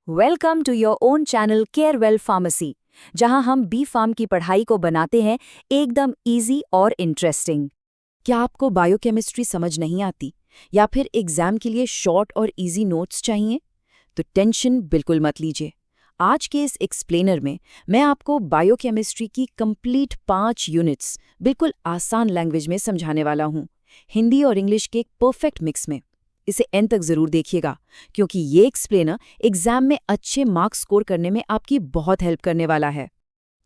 Welcome to your own channel carewell pharmacy, जहां हम B farm की पढ़ाई को बनाते हैं एकदम इजी और इंटरेस्टिंग। क्या आपको बायोकेमिस्ट्री समझ नहीं आती या फिर एग्जाम के लिए शॉर्ट और इजी नोट्स चाहिए? तो टेंशन बिल्कुल मत लीजिए। आज के इस एक्सप्लेनर में मैं आपको बायोकेमिस्ट्री की कंप्लीट 5 यूनिट्स बिल्कुल आसान लैंग्वेज में समझाने वाला हूँ, हिंदी और इंग्लिश के एक परफेक्ट मिक्स में। इसे एंड तक जरूर देखिएगा, क्योंकि ये एक्सप्लेनर एग्जाम में अच्छे मार्क्स स्कोर करने में आपकी बहुत हेल्प करने वाला है।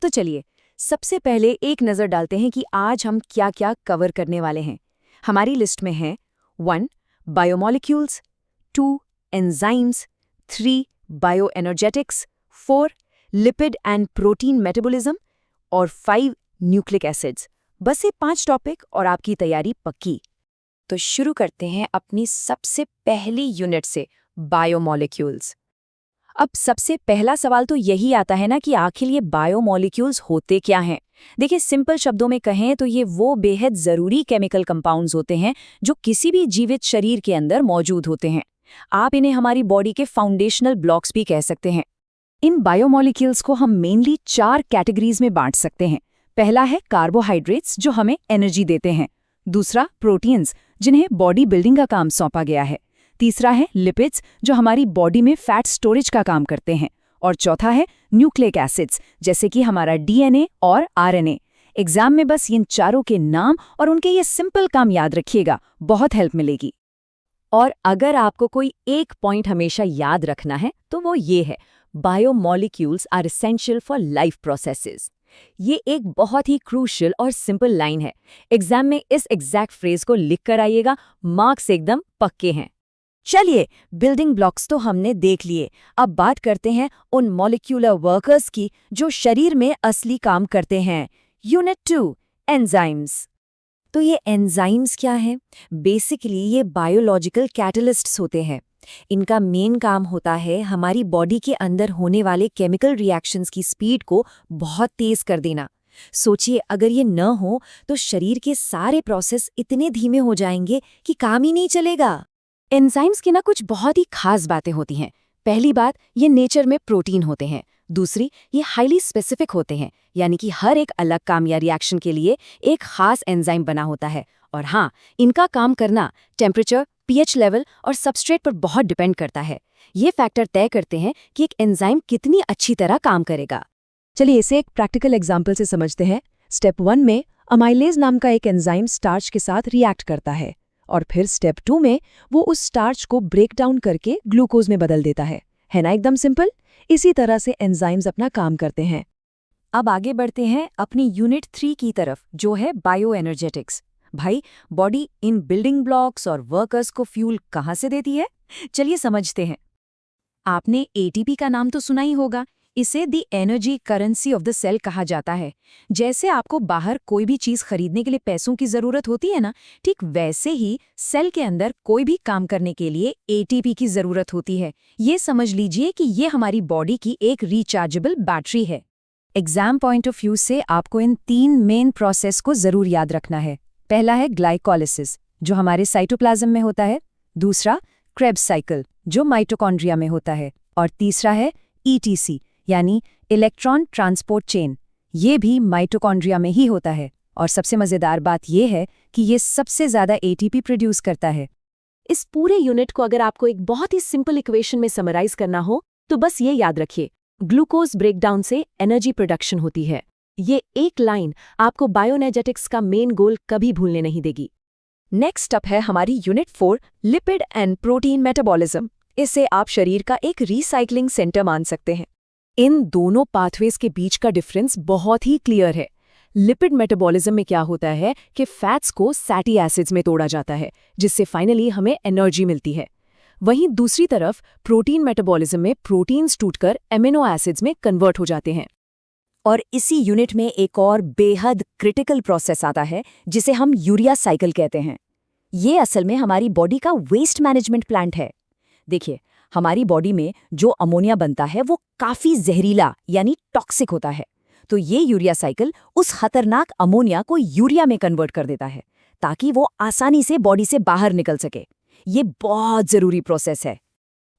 तो चलिए सबसे पहले एक नज़र डालते हैं कि आज हम क्या क्या कवर करने वाले हैं। हमारी लिस्ट में है 1. Biomolecules, 2. Enzymes, 3. Bioenergetics, 4. Lipid and protein metabolism और 5. Nucleic acids. बस ये 5 टॉपिक और आपकी तैयारी पक्की। तो शुरू करते हैं अपनी सबसे पहली यूनिट से, बायोमॉलिक्यूल्स। अब सबसे पहला सवाल तो यही आता है ना कि आखिर ये बायोमॉलिक्यूल्स होते क्या हैं। देखिए, सिंपल शब्दों में कहें तो ये वो बेहद ज़रूरी केमिकल कंपाउंड्स होते हैं जो किसी भी जीवित शरीर के अंदर मौजूद होते हैं। आप इन्हें हमारी बॉडी के फाउंडेशनल ब्लॉक्स भी कह सकते हैं। इन बायोमॉलिक्यूल्स को हम मेनली 4 कैटेगरीज में बांट सकते हैं। पहला है कार्बोहाइड्रेट्स, जो हमें एनर्जी देते हैं। दूसरा, प्रोटीन्स, जिन्हें बॉडी बिल्डिंग का काम सौंपा गया है। तीसरा है लिपिड्स, जो हमारी बॉडी में फैट स्टोरेज का काम करते हैं। और चौथा है न्यूक्लिक एसिड्स, जैसे कि हमारा डीएनए और आरएनए। एग्जाम में बस इन चारों के नाम और उनके ये सिंपल काम याद रखिएगा, बहुत हेल्प मिलेगी। और अगर आपको कोई एक पॉइंट हमेशा याद रखना है तो वो ये है, biomolecules are essential for life processes. ये एक बहुत ही क्रूशियल और सिंपल लाइन है। एग्जाम में इस एग्जैक्ट फ्रेज को लिख कर आइएगा, मार्क्स एकदम पक्के हैं। चलिए, बिल्डिंग ब्लॉक्स तो हमने देख लिए, अब बात करते हैं उन मॉलिक्यूलर वर्कर्स की जो शरीर में असली काम करते हैं। Unit 2, enzymes. तो ये एंजाइम्स क्या हैं? बेसिकली ये बायोलॉजिकल कैटलिस्ट्स होते हैं। इनका मेन काम होता है हमारी बॉडी के अंदर होने वाले केमिकल रिएक्शंस की स्पीड को बहुत तेज कर देना। सोचिए, अगर ये न हो तो शरीर के सारे प्रोसेस इतने धीमे हो जाएंगे कि काम ही नहीं चलेगा। एंजाइम्स की ना कुछ बहुत ही खास बातें होती हैं। पहली बात, ये नेचर में प्रोटीन होते हैं। दूसरी, ये हाईली स्पेसिफिक होते हैं, यानी कि हर एक अलग काम या रिएक्शन के लिए एक खास एंजाइम बना होता है। और हाँ, इनका काम करना टेम्परेचर, पीएच लेवल और सबस्ट्रेट पर बहुत डिपेंड करता है। ये फैक्टर तय करते हैं कि एक एंजाइम कितनी अच्छी तरह काम करेगा। चलिए इसे एक प्रैक्टिकल एग्जाम्पल से समझते हैं। स्टेप 1 में अमाइलेज नाम का एक एंजाइम स्टार्च के साथ रिएक्ट करता है, और फिर स्टेप 2 में वो उस स्टार्च को ब्रेक डाउन करके ग्लूकोज में बदल देता है ना? एकदम सिंपल। इसी तरह से एंजाइम्स अपना काम करते हैं। अब आगे बढ़ते हैं अपनी यूनिट 3 की तरफ, जो है बायोएनर्जेटिक्स। भाई, बॉडी इन बिल्डिंग ब्लॉक्स और वर्कर्स को फ्यूल कहाँ से देती है? चलिए समझते हैं। आपने एटीपी का नाम तो सुना ही होगा। इसे the energy currency of the cell कहा जाता है। जैसे आपको बाहर कोई भी चीज खरीदने के लिए पैसों की जरूरत होती है ना, ठीक वैसे ही सेल के अंदर कोई भी काम करने के लिए एटीपी की जरूरत होती है। ये समझ लीजिए कि ये हमारी बॉडी की एक रिचार्जेबल बैटरी है। एग्जाम पॉइंट ऑफ व्यू से आपको इन 3 मेन प्रोसेस को जरूर याद रखना है। पहला है ग्लाइकोलिसिस, जो हमारे साइटोप्लाज्म में होता है। दूसरा, क्रेब्स साइकिल, जो माइटोकॉन्ड्रिया में होता है। और तीसरा है ईटीसी, यानी इलेक्ट्रॉन ट्रांसपोर्ट चेन। ये भी माइटोकॉन्ड्रिया में ही होता है। और सबसे मजेदार बात यह है कि ये सबसे ज्यादा एटीपी प्रोड्यूस करता है। इस पूरे यूनिट को अगर आपको एक बहुत ही सिंपल इक्वेशन में समराइज करना हो तो बस ये याद रखिए, ग्लूकोज ब्रेकडाउन से एनर्जी प्रोडक्शन होती है। ये एक लाइन आपको बायोएनर्जेटिक्स का मेन गोल कभी भूलने नहीं देगी। नेक्स्ट अप है हमारी unit 4, lipid and protein metabolism. इसे आप शरीर का एक रिसाइकलिंग सेंटर मान सकते हैं। इन दोनों पाथवेज के बीच का डिफरेंस बहुत ही क्लियर है। लिपिड मेटाबॉलिज्म में क्या होता है कि फैट्स को फैटी एसिड्स में तोड़ा जाता है, जिससे फाइनली हमें एनर्जी मिलती है। वहीं दूसरी तरफ प्रोटीन मेटाबॉलिज्म में प्रोटीन्स टूटकर एमिनो एसिड्स में कन्वर्ट हो जाते हैं। और इसी यूनिट में एक और बेहद क्रिटिकल प्रोसेस आता है, जिसे हम यूरिया साइकिल कहते हैं। ये असल में हमारी बॉडी का वेस्ट मैनेजमेंट प्लांट है। देखिए, हमारी बॉडी में जो अमोनिया बनता है वो काफी जहरीला यानी टॉक्सिक होता है। तो ये यूरिया साइकिल उस खतरनाक अमोनिया को यूरिया में कन्वर्ट कर देता है, ताकि वो आसानी से बॉडी से बाहर निकल सके। ये बहुत जरूरी प्रोसेस है।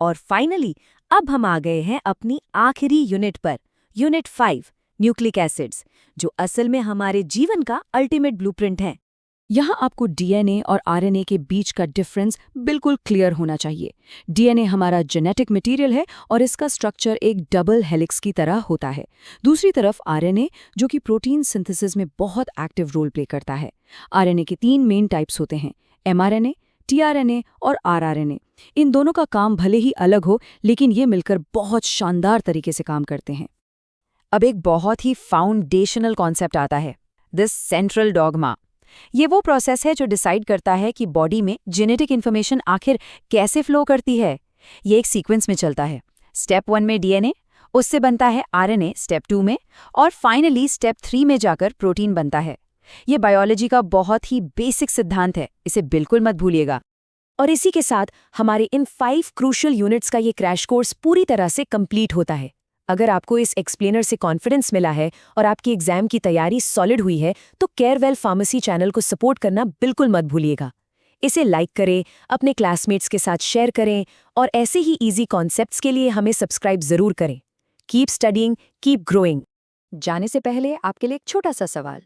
और फाइनली अब हम आ गए हैं अपनी आखिरी यूनिट पर, यूनिट 5, न्यूक्लिक एसिड्स, जो असल में हमारे जीवन का अल्टीमेट ब्लूप्रिंट है। यहाँ आपको डीएनए और आरएनए के बीच का डिफरेंस बिल्कुल क्लियर होना चाहिए। डीएनए हमारा जेनेटिक मटेरियल है और इसका स्ट्रक्चर एक डबल हेलिक्स की तरह होता है। दूसरी तरफ आरएनए, जो कि प्रोटीन सिंथेसिस में बहुत एक्टिव रोल प्ले करता है। आरएनए के 3 मेन टाइप्स होते हैं, एमआरएनए, टीआरएनए और आरआरएनए। इन दोनों का काम भले ही अलग हो, लेकिन ये मिलकर बहुत शानदार तरीके से काम करते हैं। अब एक बहुत ही फाउंडेशनल कॉन्सेप्ट आता है, दिस सेंट्रल डॉगमा। ये वो प्रोसेस है जो डिसाइड करता है कि बॉडी में जेनेटिक इन्फॉर्मेशन आखिर कैसे फ्लो करती है। ये एक सीक्वेंस में चलता है। स्टेप 1 में डीएनए, उससे बनता है आरएनए स्टेप 2 में, और फाइनली स्टेप 3 में जाकर प्रोटीन बनता है। ये बायोलॉजी का बहुत ही बेसिक सिद्धांत है, इसे बिल्कुल मत भूलिएगा। और इसी के साथ हमारे इन 5 क्रूशियल यूनिट्स का ये क्रैश कोर्स पूरी तरह से कंप्लीट होता है। अगर आपको इस एक्सप्लेनर से कॉन्फिडेंस मिला है और आपकी एग्जाम की तैयारी सॉलिड हुई है, तो केयरवेल फार्मेसी चैनल को सपोर्ट करना बिल्कुल मत भूलिएगा। इसे लाइक करें, अपने क्लासमेट्स के साथ शेयर करें, और ऐसे ही इजी कॉन्सेप्ट्स के लिए हमें सब्सक्राइब जरूर करें। Keep studying, keep growing. जाने से पहले आपके लिए एक छोटा सा सवाल।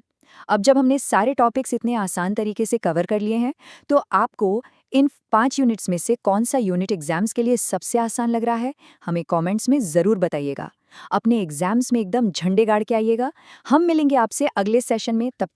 अब जब हमने सारे टॉपिक्स इतने आसान तरीके से कवर कर लिए हैं, तो आपको इन 5 यूनिट्स में से कौन सा यूनिट एग्जाम्स के लिए सबसे आसान लग रहा है? हमें कमेंट्स में ज़रूर बताइएगा। अपने एग्जाम्स में एकदम झंडे गाड़ के आइएगा। हम मिलेंगे आपसे अगले सेशन में, तब